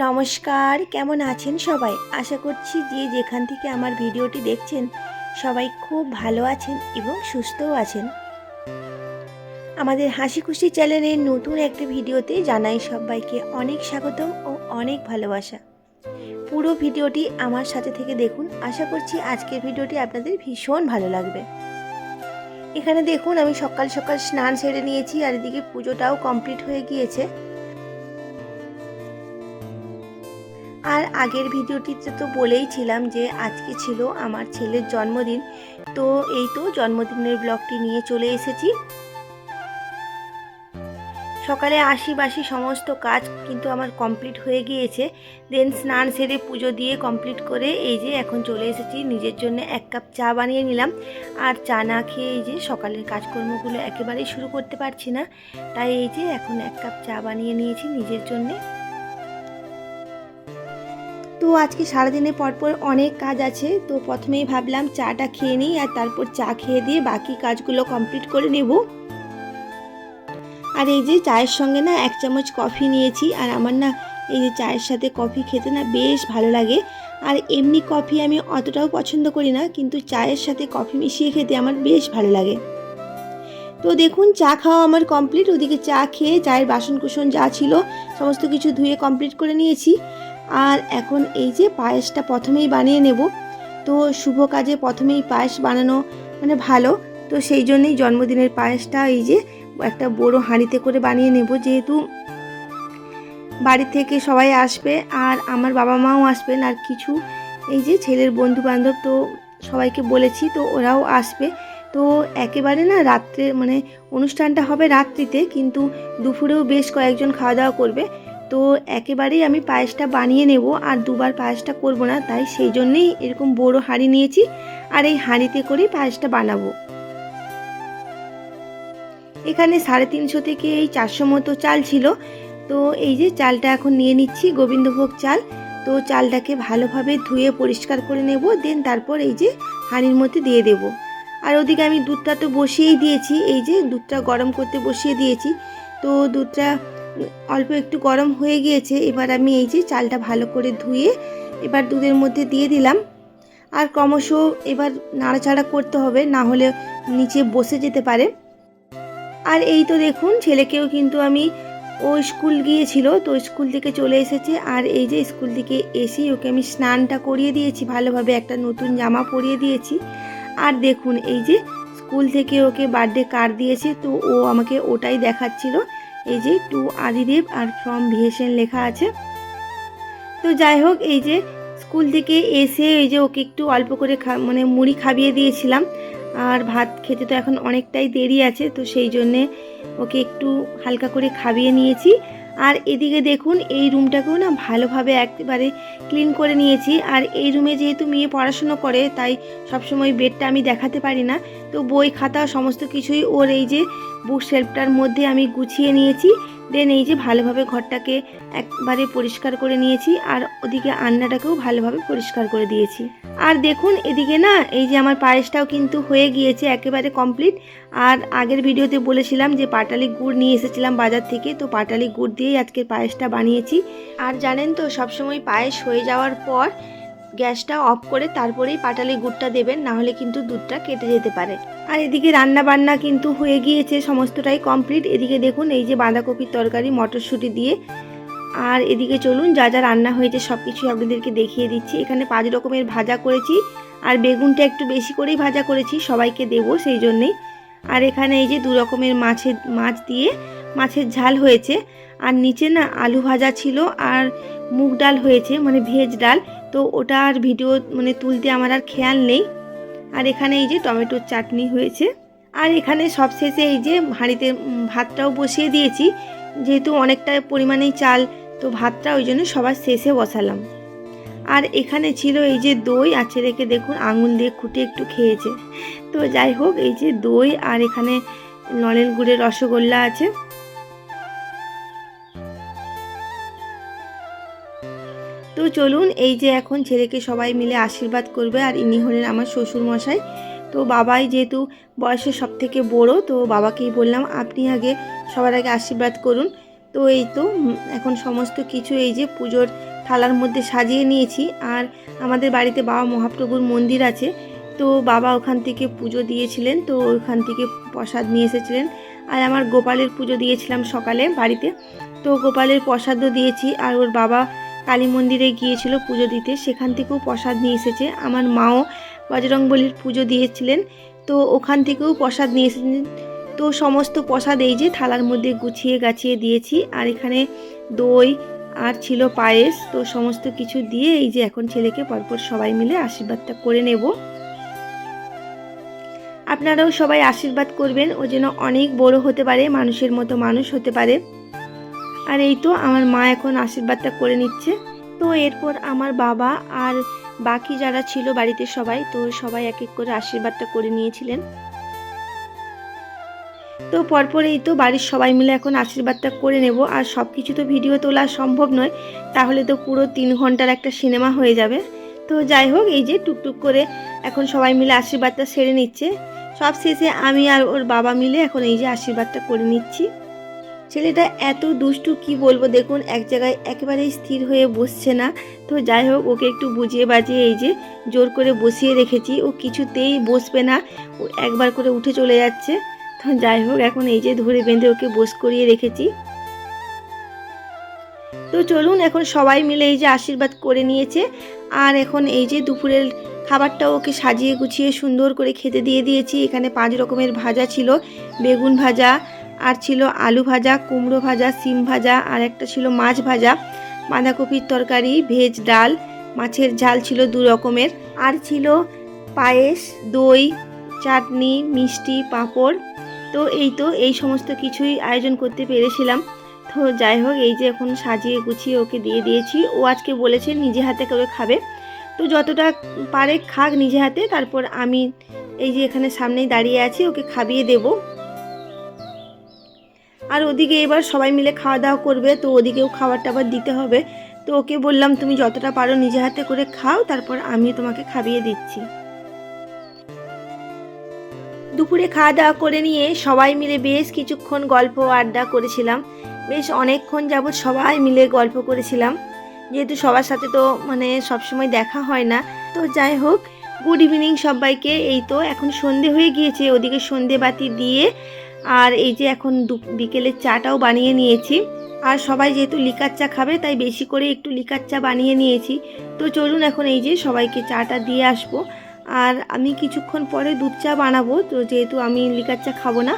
নমস্কার, কেমন আছেন সবাই? আশা করছি যে যেখান থেকে আমার ভিডিওটি দেখছেন সবাই খুব ভালো আছেন এবং সুস্থও আছেন। আমাদের হাসি খুশি চ্যানেলের নতুন একটা ভিডিওতে জানাই সবাইকে অনেক স্বাগতম ও অনেক ভালোবাসা। পুরো ভিডিওটি আমার সাথে থেকে দেখুন। আশা করছি আজকের ভিডিওটি আপনাদের ভীষণ ভালো লাগবে। এখানে দেখুন আমি সকাল সকাল স্নান সেরে নিয়েছি আর এদিকে পুজোটাও কমপ্লিট হয়ে গিয়েছে। আর আগের ভিডিওটিতে তো বলেইছিলাম যে আজকে ছিল আমার ছেলের জন্মদিন, তো এই তো জন্মদিনের ব্লগটি নিয়ে চলে এসেছি। সকালে আশি সমস্ত কাজ কিন্তু আমার কমপ্লিট হয়ে গিয়েছে। দেন স্নান সেরে পুজো দিয়ে কমপ্লিট করে এই যে এখন চলে এসেছি নিজের জন্য এক কাপ চা বানিয়ে নিলাম। আর চা না খেয়ে এই যে সকালের কাজকর্মগুলো একেবারেই শুরু করতে পারছি না, তাই এই যে এখন এক কাপ চা বানিয়ে নিয়েছি নিজের জন্যে। তো আজকে সারাদিনে পরপর অনেক কাজ আছে, তো প্রথমেই ভাবলাম চাটা খেয়ে নিই আর তারপর চা খেয়ে দিয়ে বাকি কাজগুলো কমপ্লিট করে নেব। আর এই যে চায়ের সঙ্গে না 1 চামচ কফি নিয়েছি, আর আমার না এই যে চায়ের সাথে কফি খেতে না বেশ ভালো লাগে। আর এমনি কফি আমি অতটাও পছন্দ করি না, কিন্তু চায়ের সাথে কফি মিশিয়ে খেতে আমার বেশ ভালো লাগে। তো দেখুন চা খাওয়া আমার কমপ্লিট। ওদিকে চা খেয়ে চায়ের বাসনকুসন যা ছিল সমস্ত কিছু ধুয়ে কমপ্লিট করে নিয়েছি। আর এখন এই যে পায়েসটা প্রথমেই বানিয়ে নেব। তো শুভ কাজে প্রথমেই পায়েস বানানো মানে ভালো, তো সেই জন্যই জন্মদিনের পায়েসটা এই যে একটা বড় হাঁড়িতে করে বানিয়ে নেব, যেহেতু বাড়ি থেকে সবাই আসবে আর আমার বাবা মাও আসবেন, আর কিছু এই যে ছেলের বন্ধু বান্ধব তো সবাইকে বলেছি, তো ওরাও আসবে। তো একেবারে না রাত্রে মানে অনুষ্ঠানটা হবে রাত্রিতে, কিন্তু দুপুরেও বেশ কয়েকজন খাওয়া দাওয়া করবে। তো একেবারেই আমি পায়েসটা বানিয়ে নেব, আর দুবার পায়েসটা করব না, তাই সেই জন্যেই এরকম বড় হাঁড়ি নিয়েছি আর এই হাঁড়িতে করেই পায়েসটা বানাবো। এখানে 350 থেকে এই 400 মতো চাল ছিল। তো এই যে চালটা এখন নিয়ে নিচ্ছি, গোবিন্দভোগ চাল। তো চালটাকে ভালোভাবে ধুয়ে পরিষ্কার করে নেব, দেন তারপর এই যে হাঁড়ির মধ্যে দিয়ে দেব। আর ওদিকে আমি দুধটা তো বসিয়েই দিয়েছি, এই যে দুধটা গরম করতে বসিয়ে দিয়েছি। তো দুধটা অল্প একটু গরম হয়ে গিয়েছে, এবার আমি এই যে চালটা ভালো করে ধুয়ে এবার দুধের মধ্যে দিয়ে দিলাম। আর ক্রমশ এবার নাড়াচাড়া করতে হবে, না হলে নিচে বসে যেতে পারে। আর এই তো দেখুন ছেলেকেও কিন্তু আমি, ও স্কুল গিয়েছিল তো স্কুল থেকে চলে এসেছে, আর এই যে স্কুল থেকে এসেই ওকে আমি স্নানটা করিয়ে দিয়েছি ভালোভাবে, একটা নতুন জামা পরিয়ে দিয়েছি। আর দেখুন এই যে স্কুল থেকে ওকে বার্থডে কার্ড দিয়েছে, তো ও আমাকে ওটাই দেখাচ্ছিল। এই যে টু আদিদেব আর ফ্রম ভিএসএন লেখা আছে। তো যাই হোক এই যে স্কুল থেকে এসে এই যে ওকে একটু অল্প করে মানে মুড়ি খাইয়ে দিয়েছিলাম। আর ভাত খেতে তো এখন অনেকটাই দেরি আছে, তো সেই জন্যে ওকে একটু হালকা করে খাইয়ে নিয়েছি। আর এদিকে দেখুন এই রুমটাকেও না ভালোভাবে একেবারে ক্লিন করে নিয়েছি। আর এই রুমে যেহেতু মেয়ে পড়াশুনো করে, তাই সবসময় বেডটা আমি দেখাতে পারি না, তো বই খাতা সমস্ত কিছুই ওর এই যে বুক শেলফটার মধ্যে আমি গুছিয়ে নিয়েছি। দেন এই যে ভালোভাবে ঘরটাকে একবারে পরিষ্কার করে নিয়েছি, আর ওদিকে আন্নাটাকেও ভালোভাবে পরিষ্কার করে দিয়েছি। আর দেখুন এদিকে না এই যে আমার পায়েসটাও কিন্তু হয়ে গিয়েছে একেবারে কমপ্লিট। আর আগের ভিডিওতে বলেছিলাম যে পাটালি গুড় নিয়ে এসেছিলাম বাজার থেকে, তো পাটালি গুড় দিয়েই আজকের পায়েসটা বানিয়েছি। আর জানেন তো সবসময় পায়েস হয়ে যাওয়ার পর গ্যাসটা অফ করে তারপরেই পাটালি গুড়টা দেবেন, না হলে কিন্তু দুধটা কেটে যেতে পারে। আর এদিকে রান্না বান্না কিন্তু হয়ে গিয়েছে, সমস্তটাই কমপ্লিট। এদিকে দেখুন এই যে বাঁধাকপির তরকারি মটরশুঁটি দিয়ে। আর এদিকে চলুন যা যা রান্না হয়েছে সব কিছুই আপনাদেরকে দেখিয়ে দিচ্ছি। এখানে 5 রকমের ভাজা করেছি, আর বেগুনটা একটু বেশি করেই ভাজা করেছি, সবাইকে দেব সেই জন্যেই। আর এখানে এই যে 2 রকমের মাছ দিয়ে মাছের ঝাল হয়েছে। আর নিচে না আলু ভাজা ছিল আর মুগ ডাল হয়েছে, মানে ভেজ ডাল। তো ওটা আর ভিডিও মানে তুলতে আমার আর খেয়াল নেই। আর এখানে এই যে টমেটোর চাটনি হয়েছে। আর এখানে সবশেষে এই যে হাঁড়িতে ভাতটাও বসিয়ে দিয়েছি, যেহেতু অনেকটা পরিমাণেই চাল, তো ভাতটা ওই জন্য সবার শেষে বসালাম। আর এখানে ছিল এই যে দই, আর ছেলেকে দেখুন আঙুল দিয়ে খুঁটে একটু খেয়েছে। তো যাই হোক এই যে দই, আর এখানে নলেন গুড়ের রসগোল্লা আছে। তো চলুন এই যে এখন ছেলেকে সবাই মিলে আশীর্বাদ করবে, আর ইনি হলেন আমার শ্বশুর মশাই। তো বাবাই যেহেতু বয়সে সব থেকে বড়ো, তো বাবাকেই বললাম আপনি আগে সবার আগে আশীর্বাদ করুন। তো এই তো এখন সমস্ত কিছু এই যে পুজোর থালার মধ্যে সাজিয়ে নিয়েছি। আর আমাদের বাড়িতে বাবা মহাপ্রভুর মন্দির আছে, তো বাবা ওখান থেকে পুজো দিয়েছিলেন, তো ওখান থেকে প্রসাদ নিয়ে এসেছিলেন। আর আমার গোপালের পুজো দিয়েছিলাম সকালে বাড়িতে, তো গোপালের প্রসাদও দিয়েছি। আর ওর বাবা কালী মন্দিরে গিয়েছিল পুজো দিতে, সেখান থেকেও প্রসাদ নিয়ে এসেছে। আমার মাও বজরংবলীর পুজো দিয়েছিলেন, তো ওখান থেকেও প্রসাদ নিয়ে এসেছেন। তো সমস্ত প্রসাদ এই যে থালার মধ্যে গুছিয়ে গাছিয়ে দিয়েছি। আর এখানে দই আর ছিল পায়েস, তো সমস্ত কিছু দিয়ে এই যে এখন ছেলেকে পরপর সবাই মিলে আশীর্বাদটা করে নেব। আপনারাও সবাই আশীর্বাদ করবেন, ও যেন অনেক বড় হতে পারে, মানুষের মতো মানুষ হতে পারে। আর এই তো আমার মা এখন আশীর্বাদটা করে নিচ্ছে। তো এরপর আমার বাবা আর বাকি যারা ছিল বাড়িতে সবাই, তো সবাই এক এক করে আশীর্বাদটা করে নিয়েছিলেন। তো পরপর এই তো বাড়ির সবাই মিলে এখন আশীর্বাদটা করে নেব। আর সব কিছু তো ভিডিও তোলা সম্ভব নয়, তাহলে তো পুরো 3 ঘন্টার একটা সিনেমা হয়ে যাবে। তো যাই হোক, এই যে টুকটুক করে এখন সবাই মিলে আশীর্বাদটা সেরে নিচ্ছে। সব শেষে আমি আর ওর বাবা মিলে এখন এই যে আশীর্বাদটা করে নিচ্ছি। ছেলেটা এত দুষ্টু কি বলবো, দেখুন এক জায়গায় একেবারেই স্থির হয়ে বসছে না। তো যাই হোক, ওকে একটু বুঝিয়ে বাজিয়ে এই যে জোর করে বসিয়ে রেখেছি, ও কিছুতেই বসবে না, ও একবার করে উঠে চলে যাচ্ছে। তো যাই হোক, এখন এই যে ধরে বেঁধে ওকে বস করিয়ে রেখেছি। তো চলুন, এখন সবাই মিলে এই যে আশীর্বাদ করে নিয়েছে। আর এখন এই যে দুপুরের খাবারটাও ওকে সাজিয়ে গুছিয়ে সুন্দর করে খেতে দিয়ে দিয়েছি। এখানে 5 রকমের ভাজা ছিল, বেগুন ভাজা, আর ছিল আলু ভাজা, কুমড়ো ভাজা, সিম ভাজা, আর একটা ছিল মাছ ভাজা, বাঁধাকপির তরকারি, ভেজ ডাল, মাছের ঝাল ছিল 2 রকমের, আর ছিল পায়েস, দই, চাটনি, মিষ্টি, পাঁপড়। তো এই সমস্ত কিছুই আয়োজন করতে পেরেছিলাম। তো যাই হোক, এই যে এখন সাজিয়ে গুছিয়ে ওকে দিয়ে দিয়েছি। ও আজকে বলেছে নিজে হাতে করে খাবে, তো যতটা পারে খাক নিজে হাতে, তারপর আমি এই যে এখানে সামনেই দাঁড়িয়ে আছি, ওকে খাইয়ে দেব। আর ওদিকে এবার সবাই মিলে খাওয়া দাওয়া করবে, তো ওদিকেও খাবার টাবার দিতে হবে। তো ওকে বললাম তুমি যতটা পারো নিজে হাতে করে খাও, তারপর আমি তোমাকে খাইয়ে দিচ্ছি। দুপুরে খাওয়া দাওয়া করে নিয়ে সবাই মিলে বেশ কিছুক্ষণ গল্প আড্ডা করেছিলাম। বেশ অনেকক্ষণ যাবৎ সবাই মিলে গল্প করেছিলাম, যেহেতু সবার সাথে তো সবসময় দেখা হয় না। তো যাই হোক, গুড ইভিনিং সবাইকে। এই তো এখন সন্ধে হয়ে গিয়েছে, ওদিকে সন্ধে বাতি দিয়ে আর এই যে এখন বিকেলের চাটাও বানিয়ে নিয়েছি। আর সবাই যেহেতু লিকার চা খাবে, তাই বেশি করে একটু লিকার চা বানিয়ে নিয়েছি। তো চলুন এখন এই যে সবাইকে চাটা দিয়ে আসবো। আর আমি কিছুক্ষণ পরে দুধ চা বানাবো, তো যেহেতু আমি লিকার চা খাবো না,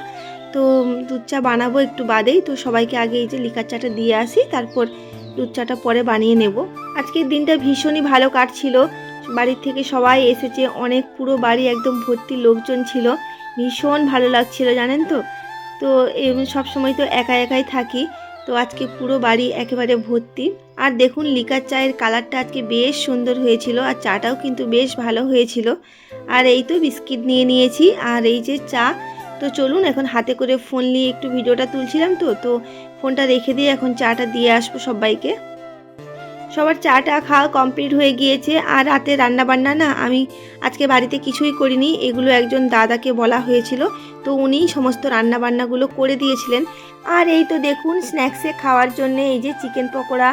তো দুধ চা বানাবো একটু বাদেই। তো সবাইকে আগে এই যে লিকার চাটা দিয়ে আসি, তারপর দুধ চাটা পরে বানিয়ে নেব। আজকের দিনটা ভীষণই ভালো কাটছিল, বাড়ির থেকে সবাই এসেছে, অনেক পুরো বাড়ি একদম ভর্তি লোকজন ছিল, ভীষণ ভালো লাগছিল জানেন তো। তো সব সময় তো একা একাই থাকি, তো আজকে পুরো বাড়ি একেবারে ভর্তি। আর দেখুন লিকার চায়ের কালারটা আজকে বেশ সুন্দর হয়েছিল, আর চাটাও কিন্তু বেশ ভালো হয়েছিল। আর এই তো বিস্কিট নিয়ে নিয়েছি, আর এই যে চা। তো চলুন, এখন হাতে করে ফোন নিয়ে একটু ভিডিওটা তুলছিলাম, তো ফোনটা রেখে দিয়ে এখন চাটা দিয়ে আসবো সবাইকে। সবার চাটা খাওয়া কমপ্লিট হয়ে গিয়েছে। আর রাতে রান্নাবান্না না আমি আজকে বাড়িতে কিছুই করিনি, এগুলো একজন দাদাকে বলা হয়েছিল, তো উনিই সমস্ত রান্নাবান্নাগুলো করে দিয়েছিলেন। আর এই তো দেখুন স্ন্যাক্সে খাওয়ার জন্য এই যে চিকেন পকোড়া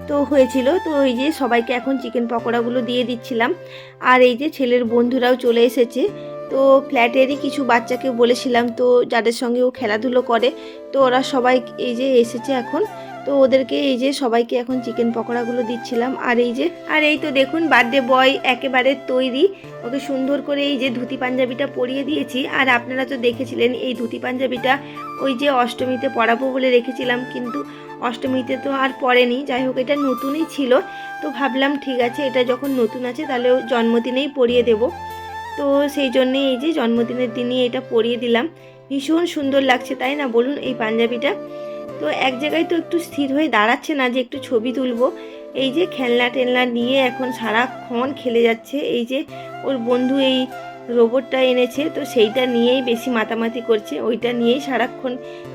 তো হয়েছিল, তো এই যে সবাইকে এখন চিকেন পকোড়াগুলো দিয়ে দিচ্ছিলাম। আর এই যে ছেলের বন্ধুরাও চলে এসেছে, তো ফ্ল্যাটেরই কিছু বাচ্চাকে বলেছিলাম, তো যাদের সঙ্গে ও খেলাধুলো করে, তো ওরা সবাই এই যে এসেছে এখন, তো ওদেরকে এই যে সবাইকে এখন চিকেন পকোড়াগুলো দিচ্ছিলাম। আর এই তো দেখুন বার্থডে বয় একেবারে তৈরি, ওকে সুন্দর করে এই যে ধুতি পাঞ্জাবিটা পরিয়ে দিয়েছি। আর আপনারা তো দেখেছিলেন এই ধুতি পাঞ্জাবিটা ওই যে অষ্টমীতে পরাবো বলে রেখেছিলাম, কিন্তু অষ্টমীতে তো আর পরেনি। যাই হোক, এটা নতুনই ছিল, তো ভাবলাম ঠিক আছে, এটা যখন নতুন আছে তাহলে জন্মদিনেই পরিয়ে দেব। তো সেই জন্যে এই যে জন্মদিনের দিনই এটা পরিয়ে দিলাম। ভীষণ সুন্দর লাগছে তাই না বলুন এই পাঞ্জাবিটা। তো এক জায়গায় তো একটু স্থির হয়ে দাঁড়াচ্ছে না যে একটু ছবি তুলবো। এই যে খেলনা টেলনা নিয়ে এখন সারাক্ষণ খেলে যাচ্ছে। এই যে ওর বন্ধু এই রোবটটা এনেছে, তো সেইটা নিয়েই বেশি মাতামাতি করছে, ওইটা নিয়েই সারাক্ষণ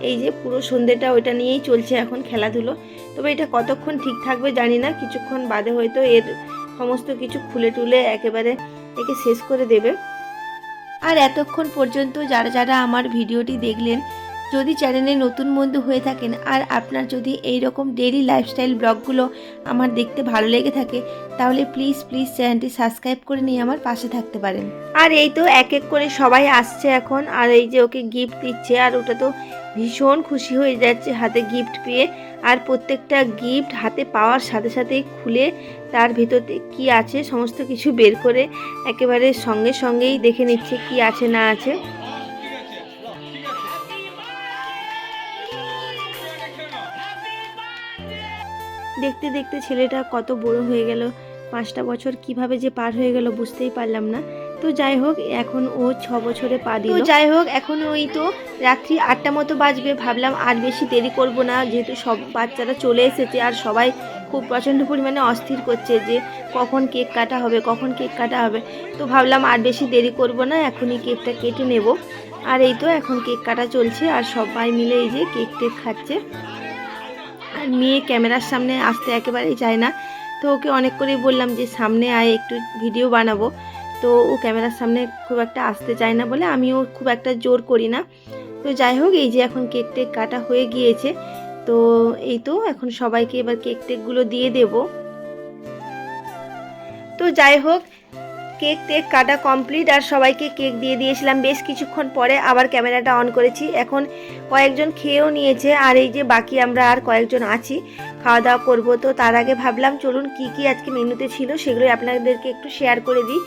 এই যে পুরো সন্ধ্যেটা ওইটা নিয়েই চলছে এখন খেলাধুলো। তবে এটা কতক্ষণ ঠিক থাকবে জানি না, কিছুক্ষণ বাদে হয়তো এর সমস্ত কিছু খুলে টুলে একেবারে একে শেষ করে দেবে। আর এতক্ষণ পর্যন্ত যারা যারা আমার ভিডিওটি দেখলেন, যদি চ্যানেলে নতুন বন্ধু হয়ে থাকেন আর আপনার যদি এই রকম ডেইলি লাইফস্টাইল ব্লগগুলো আমার দেখতে ভালো লেগে থাকে তাহলে প্লিজ চ্যানেলটি সাবস্ক্রাইব করে নিয়ে আমার পাশে থাকতে পারেন। আর এই তো এক এক করে সবাই আসছে এখন, আর এই যে ওকে গিফট দিচ্ছে, আর ওটা তো ভীষণ খুশি হয়ে যাচ্ছে হাতে গিফট পেয়ে। আর প্রত্যেকটা গিফট হাতে পাওয়ার সাথে সাথেই খুলে তার ভেতরে কি আছে সমস্ত কিছু বের করে একেবারে সঙ্গেই দেখে নিচ্ছে কি আছে না আছে। দেখতে দেখতে ছেলেটা কত বড় হয়ে গেল, 5টা বছর কিভাবে যে পার হয়ে গেল বুঝতেই পারলাম না। তো যাই হোক এখন ও 6 বছরে পা দিল। তো যাই হোক এখন ওই তো রাত্রি 8টা মতো বাজবে, ভাবলাম আর বেশি দেরি করব না, যেহেতু সব বাচ্চারা চলে এসেছে আর সবাই খুব প্রচণ্ড পরিমাণে অস্থির করছে যে কখন কেক কাটা হবে কখন কেক কাটা হবে। তো ভাবলাম আর বেশি দেরি করব না, এখনই কেকটা কেটে নেব। আর এই তো এখন কেক কাটা চলছে আর সবাই মিলে এই যে কেক টেক খাচ্ছে। আর মেয়ে ক্যামেরার সামনে আসতে একেবারেই চায় না, তো ওকে অনেক করেই বললাম যে সামনে আয় একটু ভিডিও বানাবো, তো ও ক্যামেরার সামনে খুব একটা আসতে চায় না বলে আমিও খুব একটা জোর করি না। তো যাই হোক এই যে এখন কেক টেক কাটা হয়ে গিয়েছে, তো এই তো এখন সবাইকে এবার কেক টেকগুলো দিয়ে দেব। তো যাই হোক কেক টেক কাটা কমপ্লিট আর সবাইকে কেক দিয়ে দিয়েছিলাম। বেশ কিছুক্ষণ পরে আবার ক্যামেরাটা অন করেছি, এখন কয়েকজন খেয়েও নিয়েছে আর এই যে বাকি আমরা আর কয়েকজন আছি খাওয়া দাওয়া করবো। তো তার আগে ভাবলাম চলুন কি আজকে মেনুতে ছিল সেগুলোই আপনাদেরকে একটু শেয়ার করে দিই।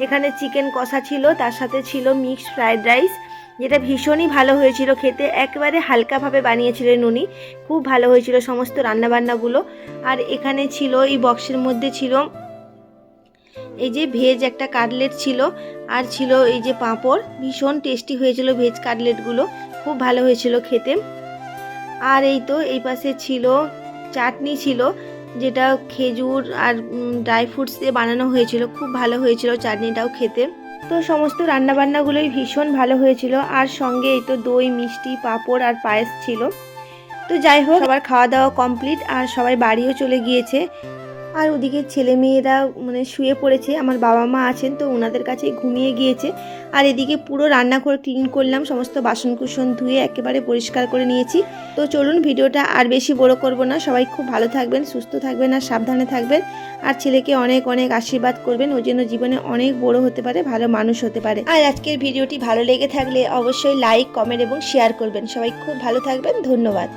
এখানে চিকেন কষা ছিল, তার সাথে ছিল মিক্সড ফ্রাইড রাইস, যেটা ভীষণই ভালো হয়েছিল খেতে, একেবারে হালকাভাবে বানিয়েছিলেন উনি, খুব ভালো হয়েছিল সমস্ত রান্নাবান্নাগুলো। আর এখানে ছিল এই বক্সের মধ্যে ছিল এই যে ভেজ একটা কাটলেট ছিল, আর ছিল এই যে পাঁপড়, ভীষণ টেস্টি হয়েছিল ভেজ কাটলেটগুলো, খুব ভালো হয়েছিল খেতে। আর এই তো এই পাশে ছিল চাটনি ছিল, যেটা খেজুর আর ড্রাই ফ্রুটস দিয়ে বানানো হয়েছিল, খুব ভালো হয়েছিল চাটনিটাও খেতে। তো সমস্ত রান্নাবান্নাগুলোই ভীষণ ভালো হয়েছিল, আর সঙ্গে এই তো দই মিষ্টি পাঁপড় আর পায়েস ছিল। তো যাই হোক সবার খাওয়া দাওয়া কমপ্লিট আর সবাই বাড়িও চলে গিয়েছে। আর ওদিকে ছেলে মেয়েরা মানে শুয়ে পড়েছে, আমার বাবা মা আছেন তো ওনাদের কাছে ঘুমিয়ে গিয়েছে। আর এদিকে পুরো রান্নাঘর ক্লিন করলাম, সমস্ত বাসনকুসন ধুয়ে একেবারে পরিষ্কার করে নিয়েছি। তো চলুন ভিডিওটা আর বেশি বড় করব না, সবাই খুব ভালো থাকবেন সুস্থ থাকবেন আর সাবধানে থাকবেন। আর ছেলেকে অনেক আশীর্বাদ করবেন, ও যেন জীবনে অনেক বড় হতে পারে, ভালো মানুষ হতে পারে। আর আজকের ভিডিওটি ভালো লেগে থাকলে অবশ্যই লাইক কমেন্ট এবং শেয়ার করবেন। সবাই খুব ভালো থাকবেন, ধন্যবাদ।